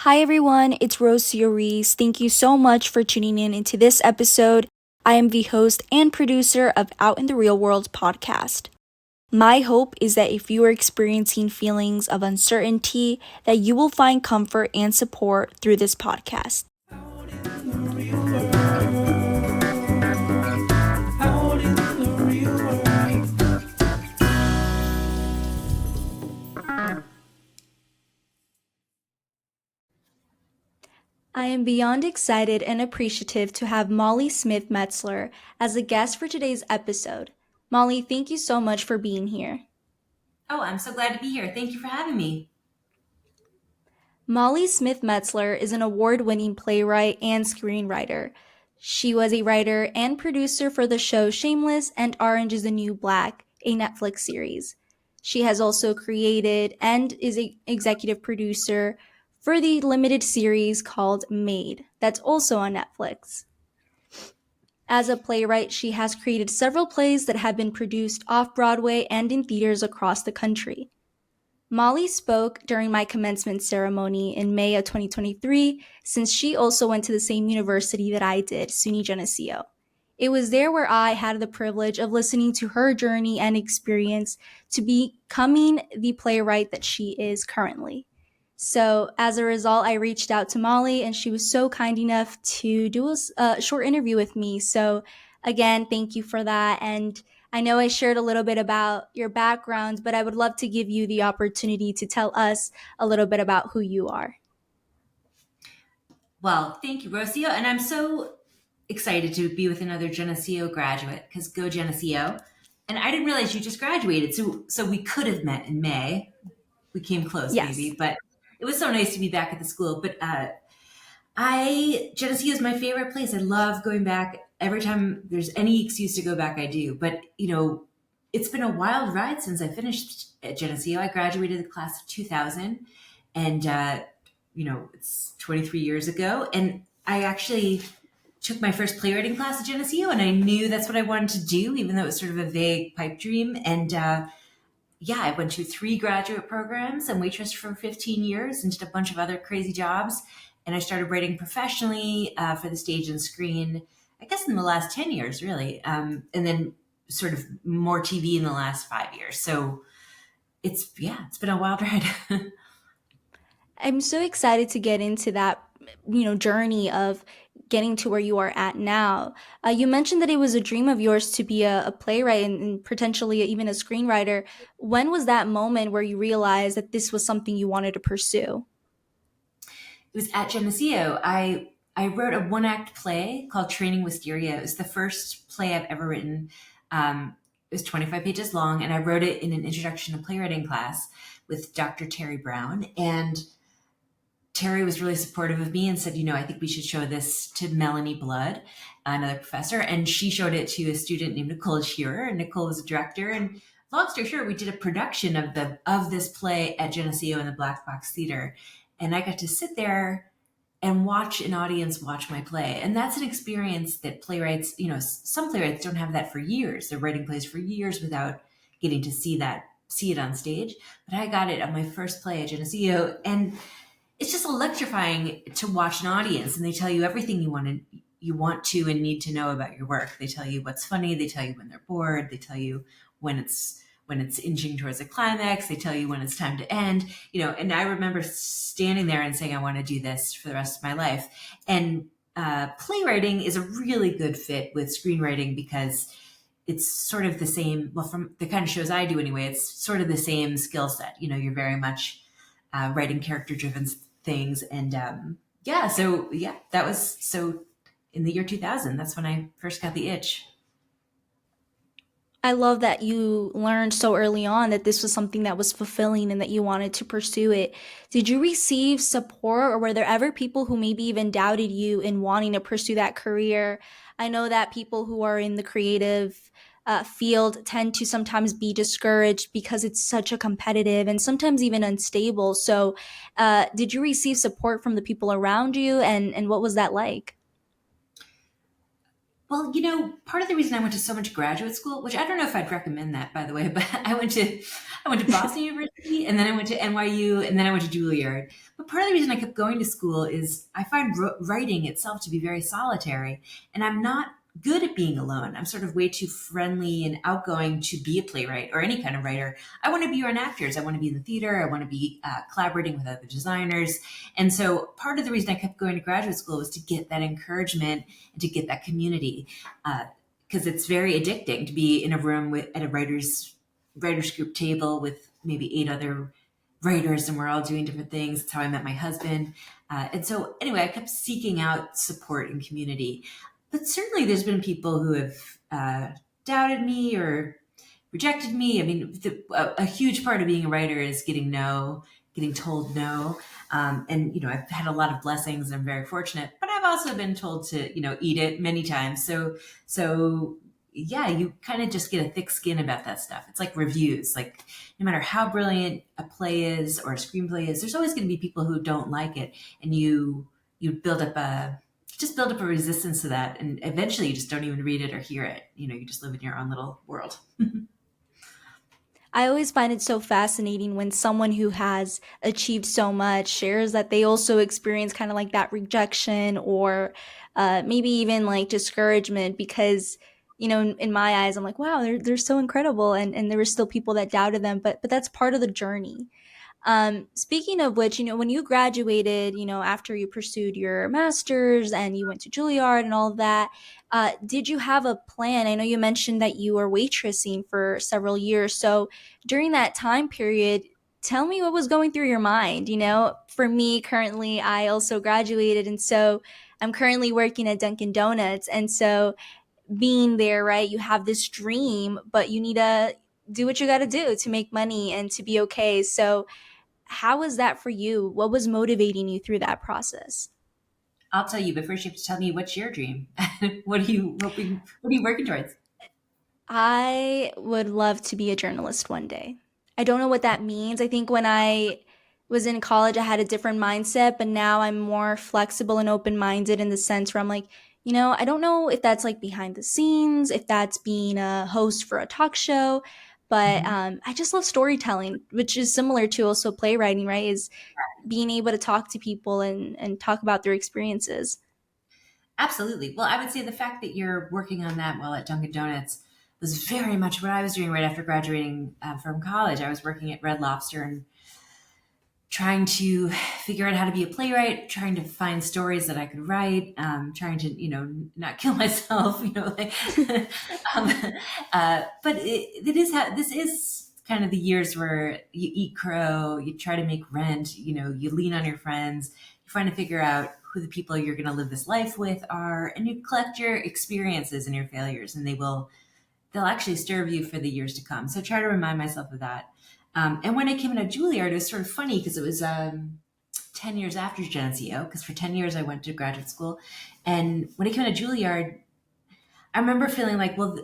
Hi everyone, it's Rosie Reese. Thank you so much for tuning in into this episode. I am the host and producer of Out in the Real World podcast. My hope is that if you are experiencing feelings of uncertainty, that you will find comfort and support through this podcast. I am beyond excited and appreciative to have Molly Smith Metzler as a guest for today's episode. Molly, thank you so much for being here. Oh, I'm so glad to be here. Thank you for having me. Molly Smith Metzler is an award-winning playwright and screenwriter. She was a writer and producer for the show Shameless and Orange is the New Black, a Netflix series. She has also created and is an executive producer for the limited series called Maid, that's also on Netflix. As a playwright, she has created several plays that have been produced off Broadway and in theaters across the country. Molly spoke during my commencement ceremony in May of 2023, since she also went to the same university that I did, SUNY Geneseo. It was there where I had the privilege of listening to her journey and experience to becoming the playwright that she is currently. So as a result, I reached out to Molly and she was so kind enough to do a short interview with me. So again, thank you for that. And I know I shared a little bit about your background, but I would love to give you the opportunity to tell us a little bit about who you are. Well, thank you, Rocio. And I'm so excited to be with another Geneseo graduate because go Geneseo. And I didn't realize you just graduated. So we could have met in May. We came close, maybe, Yes. but it was so nice to be back at the school. But Geneseo is my favorite place. I love going back. Every time there's any excuse to go back, I do. But, it's been a wild ride since I finished at Geneseo. I graduated the class of 2000 and, it's 23 years ago. And I actually took my first playwriting class at Geneseo and I knew that's what I wanted to do, even though it was sort of a vague pipe dream. And, I went to 3 graduate programs and waitressed for 15 years and did a bunch of other crazy jobs. And I started writing professionally for the stage and screen, I guess in the last 10 years, really. And then sort of more TV in the last 5 years. So it's been a wild ride. I'm so excited to get into that, journey of getting to where you are at now. You mentioned that it was a dream of yours to be a playwright and potentially even a screenwriter. When was that moment where you realized that this was something you wanted to pursue? It was at Geneseo. I wrote a 1-act play called Training Wisteria. It was the first play I've ever written. It was 25 pages long, and I wrote it in an introduction to playwriting class with Dr. Terry Brown. And Terry was really supportive of me and said, I think we should show this to Melanie Blood, another professor. And she showed it to a student named Nicole Shearer. And Nicole was a director. And long story short, we did a production of this play at Geneseo in the Black Box Theater. And I got to sit there and watch an audience watch my play. And that's an experience that playwrights, some playwrights don't have that for years. They're writing plays for years without getting to see it on stage. But I got it on my first play at Geneseo. And it's just electrifying to watch an audience, and they tell you everything you want to and need to know about your work. They tell you what's funny. They tell you when they're bored. They tell you when it's inching towards a climax. They tell you when it's time to end. And I remember standing there and saying, I want to do this for the rest of my life. And playwriting is a really good fit with screenwriting because it's sort of the same. Well, from the kind of shows I do anyway, it's sort of the same skill set. You're very much writing character-driven things. And that was so in the year 2000, that's when I first got the itch. I love that you learned so early on that this was something that was fulfilling and that you wanted to pursue it. Did you receive support, or were there ever people who maybe even doubted you in wanting to pursue that career? I know that people who are in the creative field tend to sometimes be discouraged because it's such a competitive and sometimes even unstable. So did you receive support from the people around you, and what was that like? Well, part of the reason I went to so much graduate school, which I don't know if I'd recommend that, by the way, but I went to Boston University, and then I went to NYU, and then I went to Juilliard. But part of the reason I kept going to school is I find writing itself to be very solitary, and I'm not good at being alone. I'm sort of way too friendly and outgoing to be a playwright or any kind of writer. I want to be around actors. I want to be in the theater. I want to be collaborating with other designers. And so part of the reason I kept going to graduate school was to get that encouragement and to get that community, because it's very addicting to be in a room at a writers group table with maybe 8 other writers, and we're all doing different things. That's how I met my husband. And so anyway, I kept seeking out support and community. But certainly there's been people who have doubted me or rejected me. I mean, a huge part of being a writer is getting no, getting told no. And, I've had a lot of blessings and I'm very fortunate, but I've also been told to, eat it many times. So yeah, you kind of just get a thick skin about that stuff. It's like reviews. Like, no matter how brilliant a play is or a screenplay is, there's always going to be people who don't like it. And you build up a resistance to that. And eventually you just don't even read it or hear it. You just live in your own little world. I always find it so fascinating when someone who has achieved so much shares that they also experience kind of like that rejection or maybe even like discouragement because, in my eyes, I'm like, wow, they're so incredible. And there were still people that doubted them, but that's part of the journey. Speaking of which, when you graduated, after you pursued your master's and you went to Juilliard and all of that, did you have a plan? I know you mentioned that you were waitressing for several years. So during that time period, tell me what was going through your mind. For me, currently, I also graduated. And so I'm currently working at Dunkin' Donuts. And so being there, right, you have this dream, but you need to do what you got to do to make money and to be okay. So, how was that for you? What was motivating you through that process? I'll tell you, but first you have to tell me, what's your dream? What are you hoping? What are you working towards? I would love to be a journalist one day. I don't know what that means. I think when I was in college, I had a different mindset, but now I'm more flexible and open minded in the sense where I'm like, I don't know if that's like behind the scenes, if that's being a host for a talk show, but Mhm. I just love storytelling, which is similar to also playwriting, right? Is being able to talk to people and talk about their experiences. Absolutely. Well, I would say the fact that you're working on that while at Dunkin' Donuts was very much what I was doing right after graduating from college. I was working at Red Lobster and trying to figure out how to be a playwright, trying to find stories that I could write, trying to, not kill myself, like, um, but this is kind of the years where you eat crow, you try to make rent, you lean on your friends, you're trying to figure out who the people you're going to live this life with are, and you collect your experiences and your failures, and they'll actually serve you for the years to come. So try to remind myself of that. And when I came into Juilliard, it was sort of funny because it was 10 yeyears after Geneseo, because for 10 years I went to graduate school. And when I came into Juilliard, I remember feeling like, well,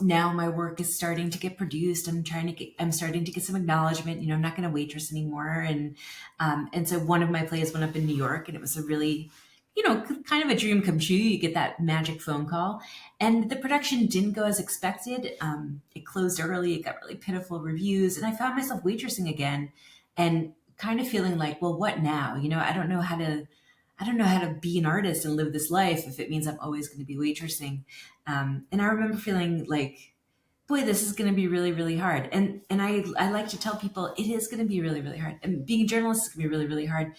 now my work is starting to get produced. I'm starting to get some acknowledgement. I'm not going to waitress anymore. And so one of my plays went up in New York, and it was a really, kind of a dream come true. You get that magic phone call, and the production didn't go as expected. It closed early. It got really pitiful reviews, and I found myself waitressing again, and kind of feeling like, well, what now? I don't know how to be an artist and live this life if it means I'm always going to be waitressing. And I remember feeling like, boy, this is going to be really, really hard. And I like to tell people it is going to be really, really hard. And being a journalist is going to be really, really hard.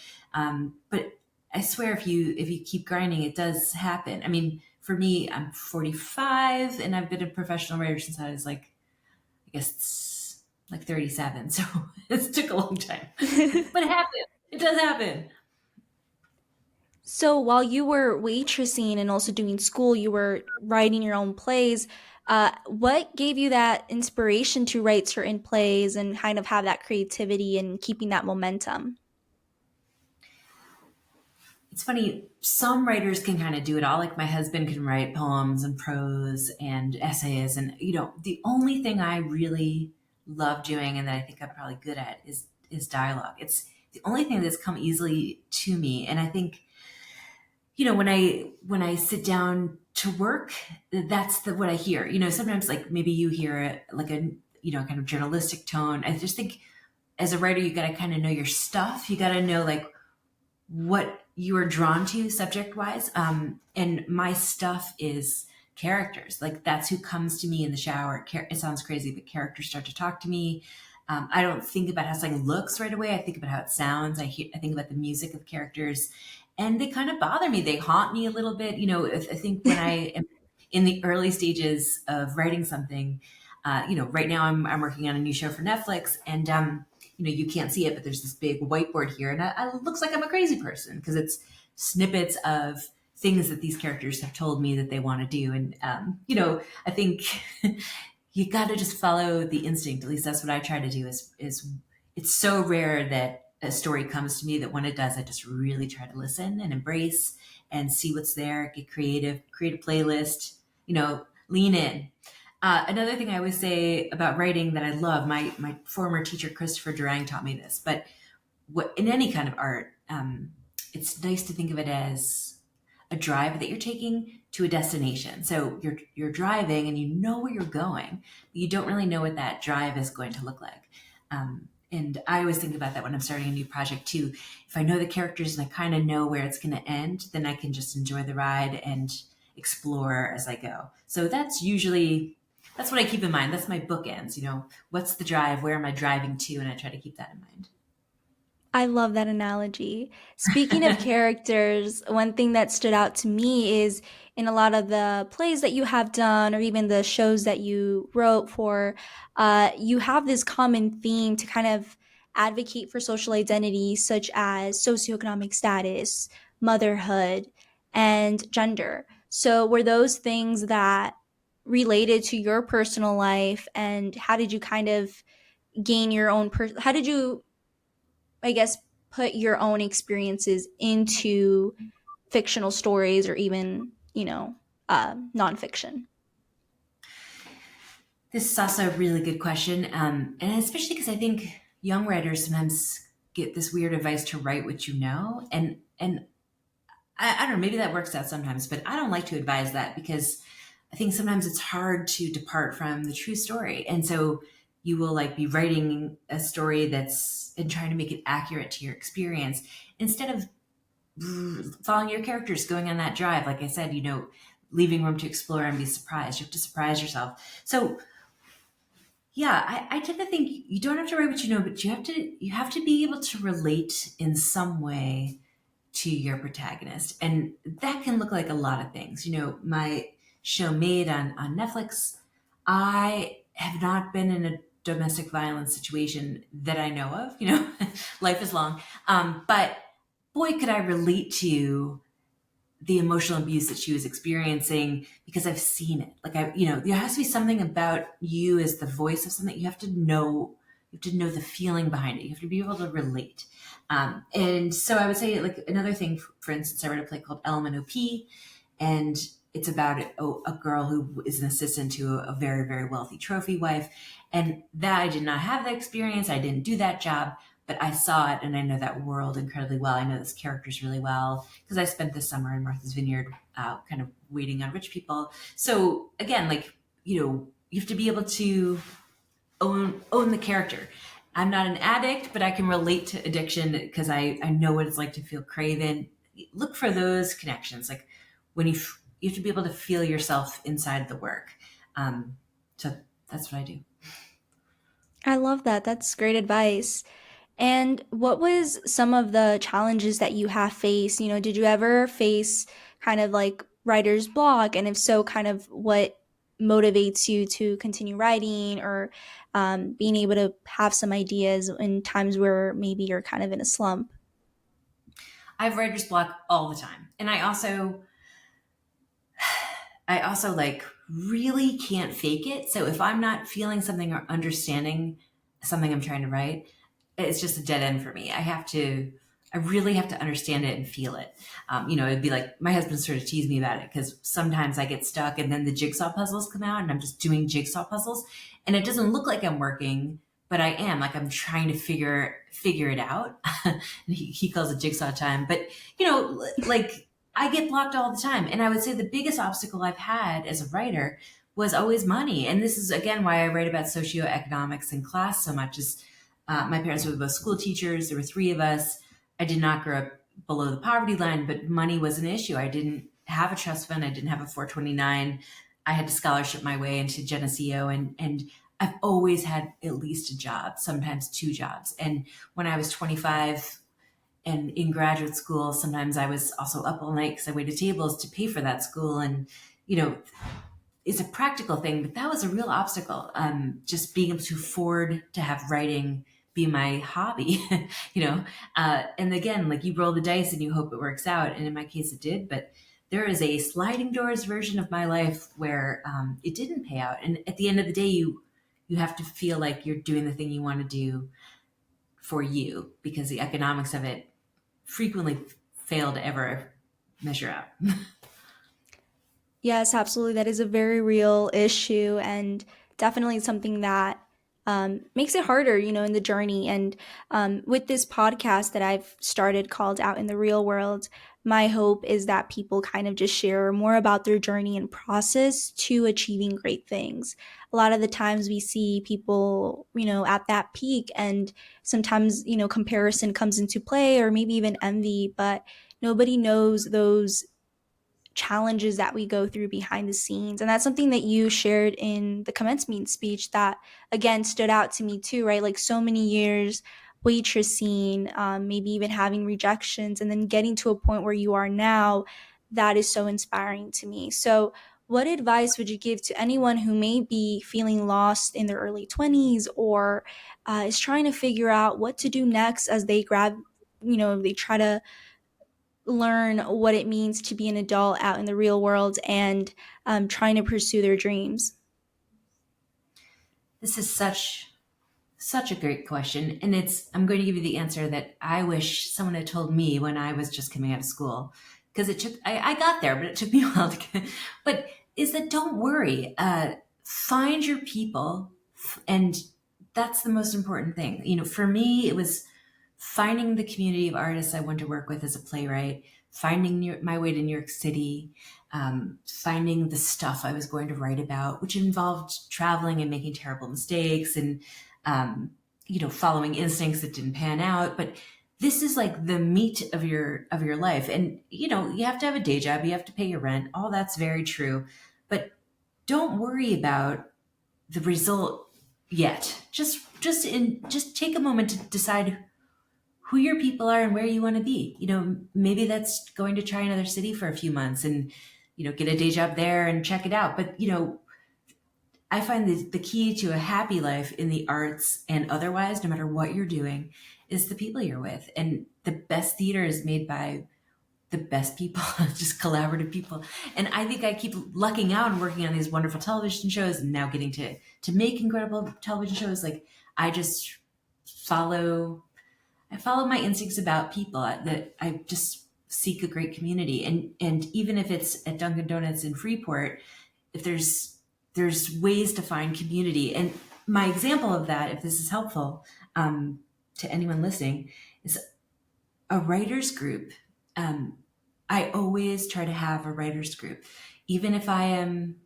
But I swear, if you keep grinding, it does happen. I mean, for me, I'm 45, and I've been a professional writer since I was like, I guess it's like 37. So it took a long time, but it happened. It does happen. So while you were waitressing and also doing school, you were writing your own plays. What gave you that inspiration to write certain plays and kind of have that creativity and keeping that momentum? It's funny, some writers can kind of do it all. Like my husband can write poems and prose and essays. And, the only thing I really love doing and that I think I'm probably good at is dialogue. It's the only thing that's come easily to me. And I think, when I sit down to work, that's what I hear. Sometimes like maybe you hear like a kind of journalistic tone. I just think as a writer, you got to kind of know your stuff. You got to know like what you are drawn to subject wise. And my stuff is characters. Like that's who comes to me in the shower. It sounds crazy, but characters start to talk to me. I don't think about how something looks right away. I think about how it sounds. I think about the music of characters, and they kind of bother me. They haunt me a little bit. I think when I am in the early stages of writing something, right now I'm working on a new show for Netflix, and you can't see it, but there's this big whiteboard here, and it looks like I'm a crazy person because it's snippets of things that these characters have told me that they want to do, and I think you got to just follow the instinct. At least that's what I try to do. Is it's so rare that a story comes to me that when it does, I just really try to listen and embrace and see what's there, get creative, create a playlist, lean in. Another thing I always say about writing that I love, my former teacher, Christopher Durang, taught me this, but in any kind of art, it's nice to think of it as a drive that you're taking to a destination. So you're driving and you know where you're going, but you don't really know what that drive is going to look like. And I always think about that when I'm starting a new project too. If I know the characters and I kind of know where it's going to end, then I can just enjoy the ride and explore as I go. So that's what I keep in mind. That's my bookends. What's the drive? Where am I driving to? And I try to keep that in mind. I love that analogy. Speaking of characters, one thing that stood out to me is in a lot of the plays that you have done, or even the shows that you wrote for, you have this common theme to kind of advocate for social identity, such as socioeconomic status, motherhood, and gender. So, were those things that related to your personal life, and how did you kind of gain your own how did you, I guess, put your own experiences into fictional stories or even, nonfiction? This is also a really good question. And especially because I think young writers sometimes get this weird advice to write what you know. And I don't know, maybe that works out sometimes, but I don't like to advise that because I think sometimes it's hard to depart from the true story. And so you will like be writing a story and trying to make it accurate to your experience instead of following your characters, going on that drive. Like I said, leaving room to explore and be surprised. You have to surprise yourself. So yeah, I tend to think you don't have to write what you know, but you have to be able to relate in some way to your protagonist. And that can look like a lot of things. My show Maid on Netflix, I have not been in a domestic violence situation that I know of. Life is long. But boy, could I relate to the emotional abuse that she was experiencing because I've seen it. Like there has to be something about you as the voice of something. You have to know the feeling behind it. You have to be able to relate. And so I would say like another thing, for instance, I wrote a play called Element OP, and it's about a girl who is an assistant to a very, very wealthy trophy wife. And that I did not have that experience. I didn't do that job, but I saw it and I know that world incredibly well. I know those characters really well because I spent this summer in Martha's Vineyard kind of waiting on rich people. So again, like, you have to be able to own the character. I'm not an addict, but I can relate to addiction because I know what it's like to feel craven. Look for those connections. Like when you have to be able to feel yourself inside the work. So that's what I do. I love that. That's great advice. And what was some of the challenges that you have faced? Did you ever face kind of like writer's block? And if so, kind of what motivates you to continue writing, or being able to have some ideas in times where maybe you're kind of in a slump? I have writer's block all the time. And I also like really can't fake it. So if I'm not feeling something or understanding something I'm trying to write, it's just a dead end for me. I really have to understand it and feel it. It'd be like my husband sort of teased me about it because sometimes I get stuck and then the jigsaw puzzles come out and I'm just doing jigsaw puzzles and it doesn't look like I'm working, but I am. Like I'm trying to figure it out. He calls it jigsaw time, but like I get blocked all the time. And I would say the biggest obstacle I've had as a writer was always money. And this is again why I write about socioeconomics and class so much. Is my parents were both school teachers. There were three of us. I did not grow up below the poverty line, but money was an issue. I didn't have a trust fund. I didn't have a 429. I had to scholarship my way into Geneseo, and I've always had at least a job, sometimes two jobs. And when I was 25 and in graduate school, sometimes I was also up all night because I waited tables to pay for that school. And, you know, it's a practical thing, but that was a real obstacle. Just being able to afford to have writing be my hobby, and again, like you roll the dice and you hope it works out. And in my case, it did, but there is a sliding doors version of my life where it didn't pay out. And at the end of the day, you have to feel like you're doing the thing you want to do for you, because the economics of it frequently fail to ever measure out. Yes, absolutely. That is a very real issue and definitely something that makes it harder, in the journey. And with this podcast that I've started called Out in the Real World, my hope is that people kind of just share more about their journey and process to achieving great things. A lot of the times we see people, at that peak, and sometimes, comparison comes into play or maybe even envy, but nobody knows those challenges that we go through behind the scenes. And that's something that you shared in the commencement speech that, again, stood out to me too, right? Like so many years waitressing, maybe even having rejections, and then getting to a point where you are now, that is so inspiring to me. So, what advice would you give to anyone who may be feeling lost in their early 20s or is trying to figure out what to do next as they they try to learn what it means to be an adult out in the real world and trying to pursue their dreams? This is such a great question. And I'm going to give you the answer that I wish someone had told me when I was just coming out of school. Because I got there, but it took me a while to get, but is that don't worry, find your people. And that's the most important thing. For me, it was finding the community of artists I wanted to work with as a playwright, finding my way to New York City, finding the stuff I was going to write about, which involved traveling and making terrible mistakes and, following instincts that didn't pan out. But this is like the meat of your life. And, you have to have a day job, you have to pay your rent. All that's very true. But don't worry about the result yet. Just take a moment to decide who your people are and where you want to be. Maybe that's going to try another city for a few months and, get a day job there and check it out. But, I find the key to a happy life in the arts and otherwise, no matter what you're doing, is the people you're with. And the best theater is made by the best people, just collaborative people. And I think I keep lucking out and working on these wonderful television shows and now getting to make incredible television shows. Like I just follow my instincts about people, that I just seek a great community. And even if it's at Dunkin' Donuts in Freeport, if there's ways to find community. And my example of that, if this is helpful to anyone listening, is a writer's group. I always try to have a writer's group, even if I am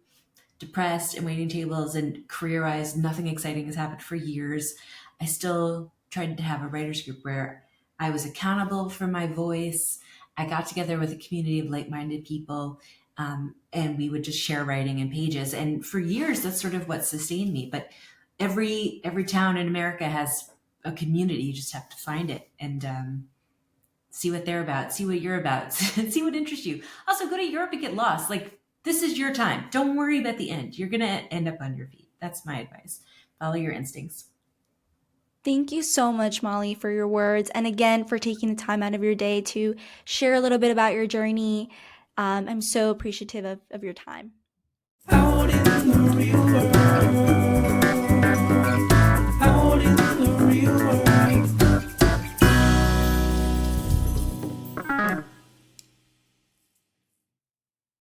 depressed and waiting tables and career-wise, nothing exciting has happened for years. I still tried to have a writer's group where I was accountable for my voice. I got together with a community of like-minded people, and we would just share writing and pages. And for years, that's sort of what sustained me. But every town in America has a community. You just have to find it and see what they're about, see what you're about, see what interests you. Also, go to Europe and get lost. Like, this is your time. Don't worry about the end. You're going to end up on your feet. That's my advice. Follow your instincts. Thank you so much, Molly, for your words. And again, for taking the time out of your day to share a little bit about your journey. I'm so appreciative of your time. Out in the real world.